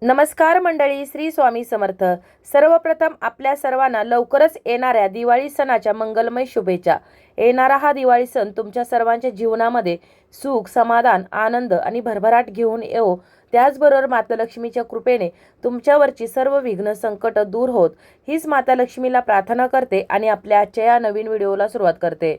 नमस्कार मंडळी, श्री स्वामी समर्थ। सर्वप्रथम आपल्या सर्वांना लवकरच येणाऱ्या दिवाळी सणाच्या मंगलमय शुभेच्छा। येणारा हा दिवाळी सण तुमच्या सर्वांच्या जीवनामध्ये सुख, समाधान, आनंद आणि भरभराट घेऊन येवो। त्याचबरोबर माता लक्ष्मीच्या कृपेने तुमच्यावरची सर्व विघ्न संकट दूर होत हीच माता लक्ष्मीला प्रार्थना करते आणि आपल्या आजच्या या नवीन व्हिडिओला सुरुवात करते।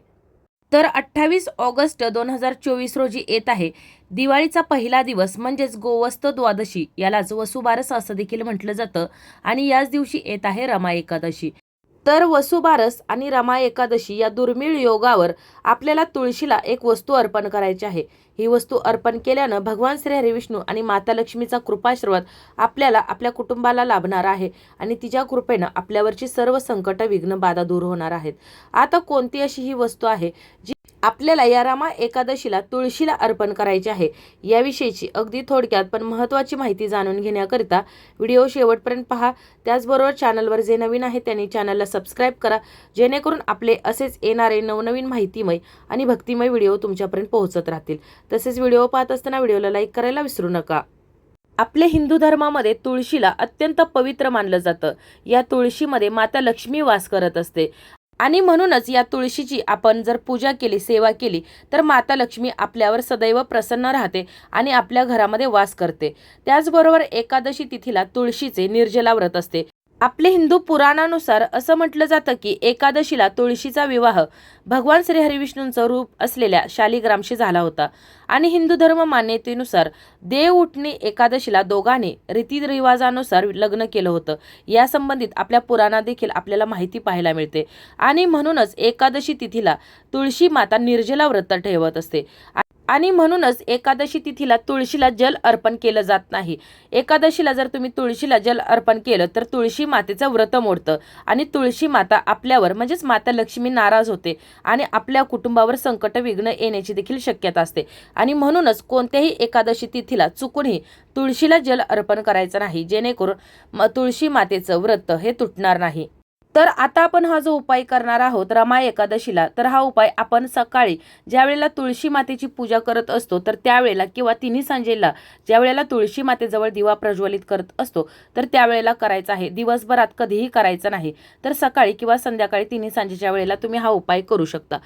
तर 28 ऑगस्ट 2024 रोजी येत आहे दिवाळीचा पहिला दिवस, म्हणजेच गोवस्त द्वादशी, यालाच वसुबारस असं देखील म्हटलं जातं। आणि याच दिवशी येत आहे रमा एकादशी। तर वसुबारस आणि रमा एकादशी या दुर्मिळ योगावर आपल्याला तुळशीला एक वस्तू अर्पण करायची आहे। ही वस्तू अर्पण केल्यानं भगवान श्री हरिविष्णू आणि माता लक्ष्मीचा कृपाशीर्वाद आपल्याला, आपल्या कुटुंबाला लाभणार आहे आणि तिच्या कृपेनं आपल्यावरची सर्व संकट, विघ्न, बाधा दूर होणार आहेत। आता कोणती अशी ही वस्तू आहे जी आपल्याला या रमा एकादशीला तुळशीला अर्पण करायची आहे, याविषयीची अगदी थोडक्यात पण महत्त्वाची माहिती जाणून घेण्याकरिता व्हिडिओ शेवटपर्यंत पहा। त्याचबरोबर चॅनलवर जे नवीन आहे त्यांनी चॅनलला सबस्क्राईब करा, जेणेकरून आपले असेच येणारे नवनवीन माहितीमय आणि भक्तिमय व्हिडिओ तुमच्यापर्यंत पोहोचत राहतील। तसेच व्हिडिओ पाहत असताना व्हिडिओला लाईक करायला विसरू नका। आपल्या हिंदू धर्मामध्ये तुळशीला अत्यंत पवित्र मानलं जातं। या तुळशीमध्ये माता लक्ष्मी वास करत असते आणि म्हणूनच या तुळशीची आपण जर पूजा केली, सेवा केली, तर माता लक्ष्मी आपल्यावर सदैव प्रसन्न राहते आणि आपल्या घरामध्ये वास करते। त्याचबरोबर एकादशी तिथीला तुळशीचे निर्जला व्रत असते। आपले हिंदू पुराणानुसार असं म्हटलं जातं की एकादशीला तुळशीचा विवाह भगवान श्री हरिविष्णूंचं रूप असलेल्या शालिग्रामशी झाला होता आणि हिंदू धर्म मान्यतेनुसार देव उठणी एकादशीला दोघांनी रीतिरिवाजानुसार लग्न केलं होतं। या संबंधित आपल्या पुराणात देखील आपल्याला माहिती पाहायला मिळते आणि म्हणूनच एकादशी तिथीला तुळशी माता निर्जला व्रत ठेवत असते आणि म्हणूनच एकादशी तिथीला तुळशीला जल अर्पण केलं जात नाही। एकादशीला जर तुम्ही तुळशीला जल अर्पण केलं तर तुळशी मातेचं व्रत मोडतं आणि तुळशी माता आपल्यावर, म्हणजेच माता लक्ष्मी नाराज होते आणि आपल्या कुटुंबावर संकट, विघ्न येण्याची देखील शक्यता असते आणि म्हणूनच कोणत्याही एकादशी तिथीला चुकूनही तुळशीला जल अर्पण करायचं नाही, जेणेकरून तुळशी मातेचं व्रत हे तुटणार नाही। तर आता आपण हा जो उपाय करणार आहोत रमा एकादशीला, तर हा उपाय आपण सकाळी ज्या वेळेला तुळशी मातेची पूजा करत असतो तर त्यावेळेला किंवा तिन्ही सांजेला ज्या वेळेला तुळशी मातेजवळ दिवा प्रज्वलित करत असतो तर त्यावेळेला करायचा आहे। दिवसभरात कधीही करायचं नाही, तर सकाळी किंवा संध्याकाळी तिन्ही सांजेच्या वेळेला तुम्ही हा उपाय करू शकता।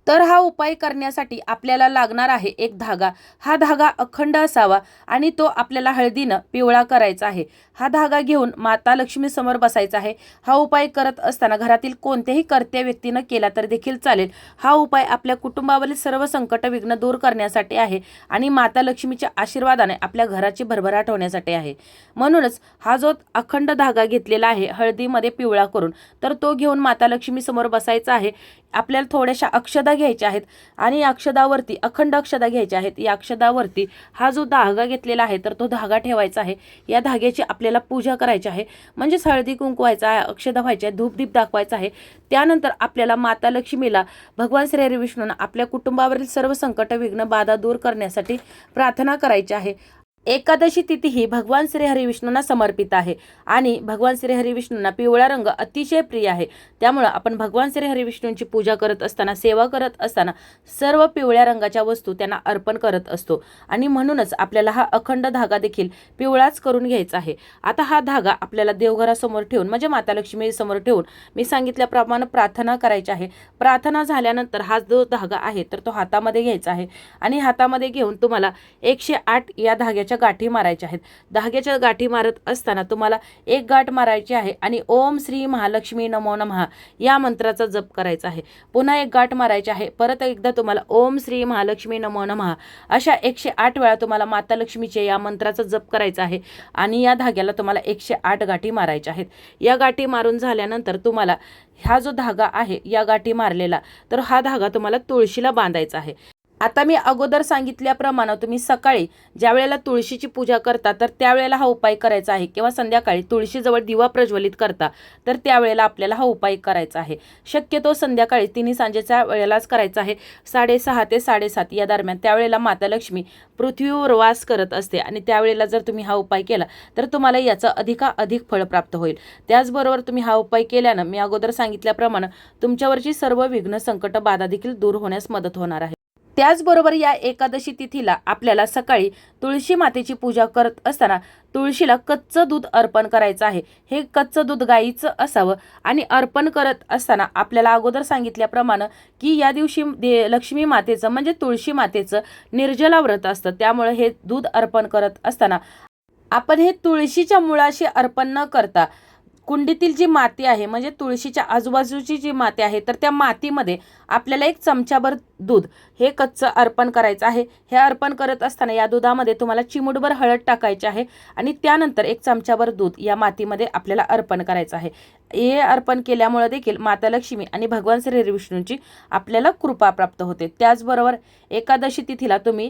तर हा उपाय करण्यासाठी आपल्याला लागणार आहे एक धागा। हा धागा अखंड असावा आणि तो आपल्याला हळदीनं पिवळा करायचा आहे। हा धागा घेऊन माता लक्ष्मी समोर बसायचा आहे। हा उपाय करत असताना घरातील कोणत्याही कर्त्या व्यक्तीनं केला तर देखील चालेल। हा उपाय आपल्या कुटुंबावरील सर्व संकट, विघ्न दूर करण्यासाठी आहे आणि माता लक्ष्मीच्या आशीर्वादाने आपल्या घराची भरभराट होण्यासाठी आहे। म्हणूनच हा जो अखंड धागा घेतलेला आहे हळदीमध्ये पिवळा करून, तर तो घेऊन माता लक्ष्मी समोर बसायचा आहे। आपल्याला थोड्याशा अक्षदा घ्यायच्या आहेत आणि या अक्षदावरती अखंड अक्षदा घ्यायच्या आहेत। या अक्षदावरती हा जो धागा घेतलेला आहे तर तो धागा ठेवायचा आहे। या धाग्याची आपल्याला पूजा करायची आहे, म्हणजेच हळदी कुंकू व्हायचा आहे, अक्षदा व्हायच्या आहे, धूपदीप दाखवायचा आहे। त्यानंतर आपल्याला माता लक्ष्मीला, भगवान श्री हरिविष्णूंना आपल्या कुटुंबावरील सर्व संकट, विघ्न, बाधा दूर करण्यासाठी प्रार्थना करायची आहे। एकादशी तिथी ही भगवान श्री हरिविष्णूंना समर्पित आहे आणि भगवान श्री हरिविष्णूंना पिवळा रंग अतिशय प्रिय आहे। त्यामुळे आपण भगवान श्री हरिविष्णूंची पूजा करत असताना, सेवा करत असताना सर्व पिवळ्या रंगाच्या वस्तू त्यांना अर्पण करत असतो आणि म्हणूनच आपल्याला हा अखंड धागा देखील पिवळाच करून घ्यायचा आहे। आता हा धागा आपल्याला देवघरासमोर ठेवून, म्हणजे माता लक्ष्मी समोर ठेवून मी सांगितल्याप्रमाणे प्रार्थना करायची आहे। प्रार्थना झाल्यानंतर हा जो धागा आहे तर तो हातामध्ये घ्यायचा आहे आणि हातामध्ये घेऊन तुम्हाला 108 या धाग्याच्या गाठी मारायच्या आहेत। धाग्याच्या गाठी मारत असताना तुम्हाला एक गाठ मारायची आहे आणि ओम श्री महालक्ष्मी नमो नमः या मंत्राचा जप करायचा आहे। पुन्हा एक गाठ मारायची आहे। परत एकदा तुम्हाला ओम श्री महालक्ष्मी नमो नमः अशा 108 वेळा तुम्हाला माता लक्ष्मीचे या मंत्राचा जप करायचा आहे आणि या धाग्याला तुम्हाला 108 गाठी मारायच्या आहेत। या गाठी मारून झाल्यानंतर तुम्हाला हा जो धागा आहे या गाठी मारलेला, तर हा धागा तुम्हाला तुळशीला बांधायचा आहे। आता मी अगोदर सांगितल्याप्रमाणे तुम्ही सकाळी ज्या वेळेला तुळशीची पूजा करता तर त्यावेळेला हा उपाय करायचा आहे किंवा संध्याकाळी तुळशीजवळ दिवा प्रज्वलित करता तर त्यावेळेला आपल्याला हा उपाय करायचा आहे। शक्यतो संध्याकाळी तिन्ही सांजेच्या वेळेलाच करायचा आहे, 6:30 ते 7:30 या दरम्यान। त्यावेळेला माता लक्ष्मी पृथ्वीवर वास करत असते आणि त्यावेळेला जर तुम्ही हा उपाय केला तर तुम्हाला याचं अधिकाधिक फळ प्राप्त होईल। त्याचबरोबर तुम्ही हा उपाय केल्यानं मी अगोदर सांगितल्याप्रमाणे तुमच्यावरची सर्व विघ्न, संकट, बाधा देखील दूर होण्यास मदत होणार आहे। त्याचबरोबर या एकादशी तिथीला आपल्याला सकाळी तुळशी मातेची पूजा करत असताना तुळशीला कच्चं दूध अर्पण करायचं आहे. हे कच्चं दूध गाईचं असावं आणि अर्पण करत असताना आपल्याला अगोदर सांगितल्याप्रमाणे की या दिवशी लक्ष्मी मातेचं म्हणजे तुळशी मातेचं निर्जला व्रत असतं. त्यामुळे हे दूध अर्पण करत असताना आपण हे तुळशीच्या मुळाशी अर्पण न करता कुंडीतील जी माती आहे म्हणजे तुळशीच्या आजूबाजूची जी माती आहे तर त्या मातीमध्ये आपल्याला एक चमचाभर दूध हे कच्चं अर्पण करायचं आहे. हे अर्पण करत असताना या दुधामध्ये तुम्हाला चिमूटभर हळद टाकायची आहे आणि त्यानंतर एक चमचाभर दूध या मातीमध्ये आपल्याला अर्पण करायचं आहे. हे अर्पण केल्यामुळे देखील माता लक्ष्मी आणि भगवान श्री विष्णूंची आपल्याला कृपा प्राप्त होते. त्याचबरोबर एकादशी तिथीला तुम्ही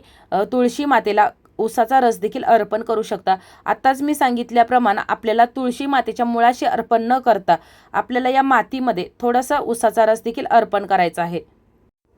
तुळशी मातेला उसाचा रस देखील अर्पण करू शकता. आताच मी सांगितल्याप्रमाणे आपल्याला तुळशी मातेच्या मुळाशी अर्पण न करता आपल्याला या मातीमध्ये थोडासा उसाचा रस देखील अर्पण करायचा आहे.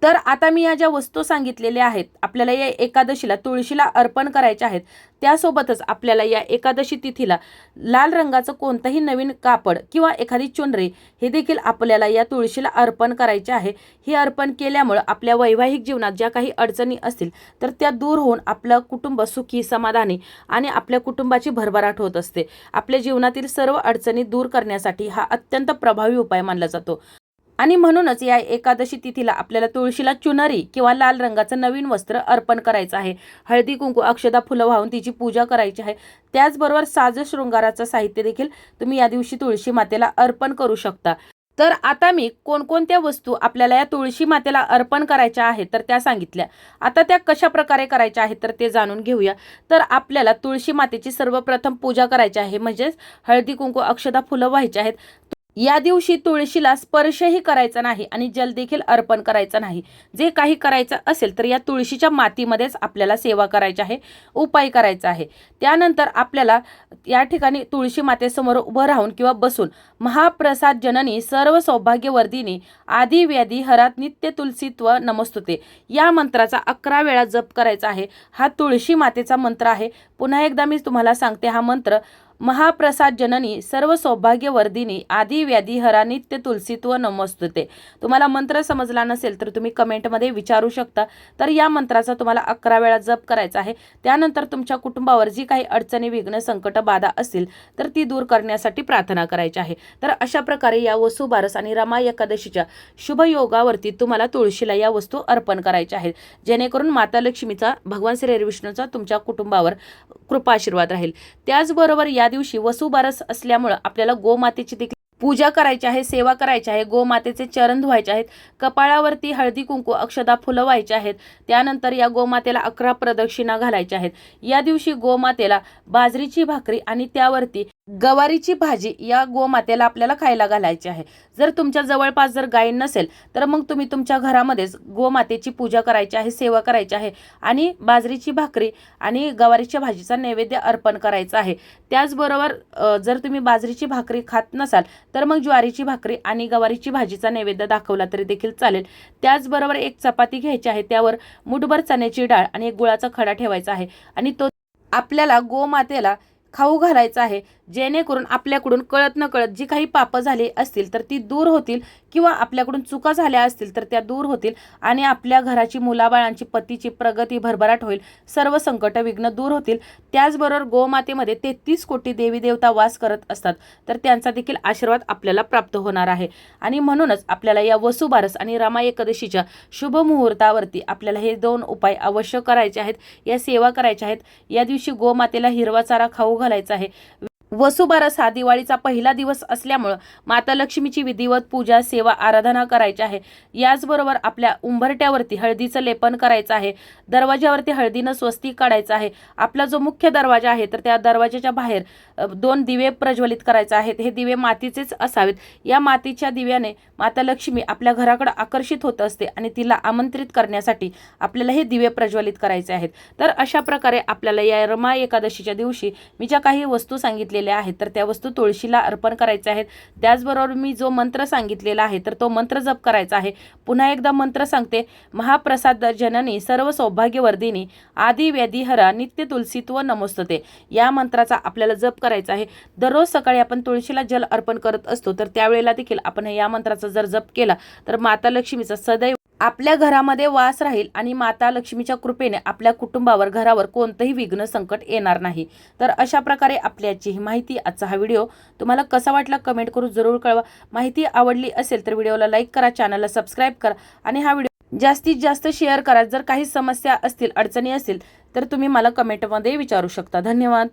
तर आता मी या ज्या वस्तू सांगितलेल्या आहेत आपल्याला या एकादशीला तुळशीला अर्पण करायच्या आहेत. त्यासोबतच आपल्याला या एकादशी तिथीला लाल रंगाचं कोणतंही नवीन कापड किंवा एखादी चुनरी हे देखील आपल्याला या तुळशीला अर्पण करायचे आहे. हे अर्पण केल्यामुळे आपल्या वैवाहिक जीवनात ज्या काही अडचणी असतील तर त्या दूर होऊन आपलं कुटुंब सुखी समाधानी आणि आपल्या कुटुंबाची भरभराट होत असते. आपल्या जीवनातील सर्व अडचणी दूर करण्यासाठी हा अत्यंत प्रभावी उपाय मानला जातो. आणि म्हणूनच या एकादशी तिथीला आपल्याला तुळशीला चुनरी किंवा लाल रंगाचं नवीन वस्त्र अर्पण करायचं आहे. हळदी कुंकू अक्षदा फुलं वाहून तिची पूजा करायची आहे. त्याचबरोबर साज शृंगाराचं साहित्य देखील तुम्ही या दिवशी तुळशी मातेला अर्पण करू शकता. तर आता मी कोणकोणत्या वस्तू आपल्याला या तुळशी मातेला अर्पण करायच्या आहेत तर त्या सांगितल्या. आता त्या कशा प्रकारे करायच्या आहेत तर ते जाणून घेऊया. तर आपल्याला तुळशी मातेची सर्वप्रथम पूजा करायची आहे म्हणजेच हळदी कुंकू अक्षदा फुलं व्हायची आहेत. या दिवशी तुळशीला स्पर्शही करायचा नाही आणि जल देखील अर्पण करायचं नाही. जे काही करायचं असेल तर या तुळशीच्या मातीमध्येच आपल्याला सेवा करायची आहे, उपाय करायचा आहे. त्यानंतर आपल्याला या ठिकाणी तुळशी मातेसमोर उभं राहून किंवा बसून महाप्रसाद जननी सर्व सौभाग्यवर्धिनी आदि व्याधी हरात नित्य तुलसीत्व नमस्तुते या मंत्राचा 11 वेळा जप करायचा आहे. हा तुळशी मातेचा मंत्र आहे. पुन्हा एकदा मी तुम्हाला सांगते हा मंत्र महाप्रसाद जननी सर्व सौभाग्यवर्धिनी आदि व्याधी हरा नित्य तुलसीत्व नमस्तुते. तुम्हाला मंत्र समजला नसेल तर तुम्ही कमेंटमध्ये विचारू शकता. तर या मंत्राचा तुम्हाला 11 वेळा जप करायचा आहे. त्यानंतर तुमच्या कुटुंबावर जी काही अडचणी विघ्न संकट बाधा असतील तर ती दूर करण्यासाठी प्रार्थना करायची आहे. तर अशा प्रकारे या वसुबारस आणि रमा एकादशीच्या शुभ योगावरती तुम्हाला तुळशीला या वस्तू अर्पण करायच्या आहेत जेणेकरून माता लक्ष्मीचा भगवान श्री विष्णूचा तुमच्या कुटुंबावर कृपा आशीर्वाद राहील. त्याचबरोबर या दिवशी वसुबारस असल्यामुळे आपल्याला गोमातेची देखील पूजा करायची आहे, सेवा करायची आहे. गोमातेचे चरण धुवायचे आहेत. कपाळावरती हळदी कुंकू अक्षदा फुलं व्हायचे आहेत. त्यानंतर या गोमातेला 11 प्रदक्षिणा घालायच्या आहेत. या दिवशी गोमातेला बाजरीची भाकरी आणि त्यावरती गवारीची भाजी या गोमातेला आपल्याला खायला घालायची आहे. जर तुमच्या जवळपास जर गाय नसेल तर मग तुम्ही तुमच्या घरामध्येच गोमातेची पूजा करायची आहे, सेवा करायची आहे आणि बाजरीची भाकरी आणि गवारीच्या भाजीचा नैवेद्य अर्पण करायचा आहे. त्याचबरोबर जर तुम्ही बाजरीची भाकरी खात नसाल तर मग ज्वारीची भाकरी आणि गवारीची भाजीचा नैवेद्य दाखवला तरी देखील चालेल. त्याचबरोबर एक चपाती घ्यायची आहे, त्यावर मुठभर चण्याची डाळ आणि एक गुळाचा खडा ठेवायचा आहे आणि तो आपल्याला गोमातेला खाऊ घालायचा आहे जेणेकरून आपल्याकडून कळत न कळत जी काही पापं झाली असतील तर ती दूर होतील किंवा आपल्याकडून चुका झाल्या असतील तर त्या दूर होतील आणि आपल्या घराची मुलाबाळांची पतीची प्रगती भरभराट होईल. सर्व संकट विघ्न दूर होतील. त्याचबरोबर गोमातेमध्ये 33 कोटी देवी देवता वास करत असतात तर त्यांचा देखील आशीर्वाद आपल्याला प्राप्त होणार आहे. आणि म्हणूनच आपल्याला या वसुबारस आणि रमा एकादशीच्या शुभ मुहूर्तावरती आपल्याला हे 2 उपाय अवश्य करायचे आहेत. या सेवा करायच्या आहेत. या दिवशी गोमातेला हिरवा चारा खाऊ घालायचा आहे. वसुबारस हा दिवाळीचा पहिला दिवस असल्यामुळे माता लक्ष्मीची विधिवत पूजा सेवा आराधना करायची आहे. याचबरोबर आपल्या उंबरट्यावरती हळदीचं लेपन करायचं आहे. दरवाजावरती हळदीनं स्वस्तिक काढायचं आहे. आपला जो मुख्य दरवाजा आहे तर त्या दरवाजाच्या बाहेर 2 दिवे प्रज्वलित करायचे आहेत. हे दिवे मातीचेच असावेत. या मातीच्या दिव्याने माता लक्ष्मी आपल्या घराकडे आकर्षित होत असते आणि तिला आमंत्रित करण्यासाठी आपल्याला हे दिवे प्रज्वलित करायचे आहेत. तर अशा प्रकारे आपल्याला या रमा एकादशीच्या दिवशी मी ज्या काही वस्तू सांगितलेल्या आहेत तर त्या वस्तू तुळशीला अर्पण करायच्या आहेत. त्याचबरोबर मी जो मंत्र सांगितलेला आहे तर तो मंत्र जप करायचा आहे. पुन्हा एकदा मंत्र सांगते. महाप्रसाद जननी सर्व सौभाग्यवर्धिनी आदि व्याधी हरा नित्य तुलसीत्व नमस्तते या मंत्राचा आपल्याला जप करायचा आहे. दररोज सकाळी आपण तुळशीला जल अर्पण करत असतो तर त्यावेळेला देखील आपण या मंत्राचा जर जप केला तर माता लक्ष्मीचा सदैव आपल्या घरामध्ये वास राहील आणि माता लक्ष्मीच्या कृपेने आपल्या कुटुंबावर घरावर कोणतंही विघ्न संकट येणार नाही। तर अशा प्रकारे आपली आजची ही माहिती, आजचा हा व्हिडिओ तुम्हाला कसा वाटला कमेंट करून जरूर कळवा। माहिती आवडली असेल तर व्हिडिओला लाईक करा, चॅनलला सबस्क्राईब करा आणि हा व्हिडिओ जास्तीत जास्त शेअर करा। जर काही समस्या असतील, अडचणी असतील तर तुम्ही मला कमेंटमध्ये विचारू शकता। धन्यवाद।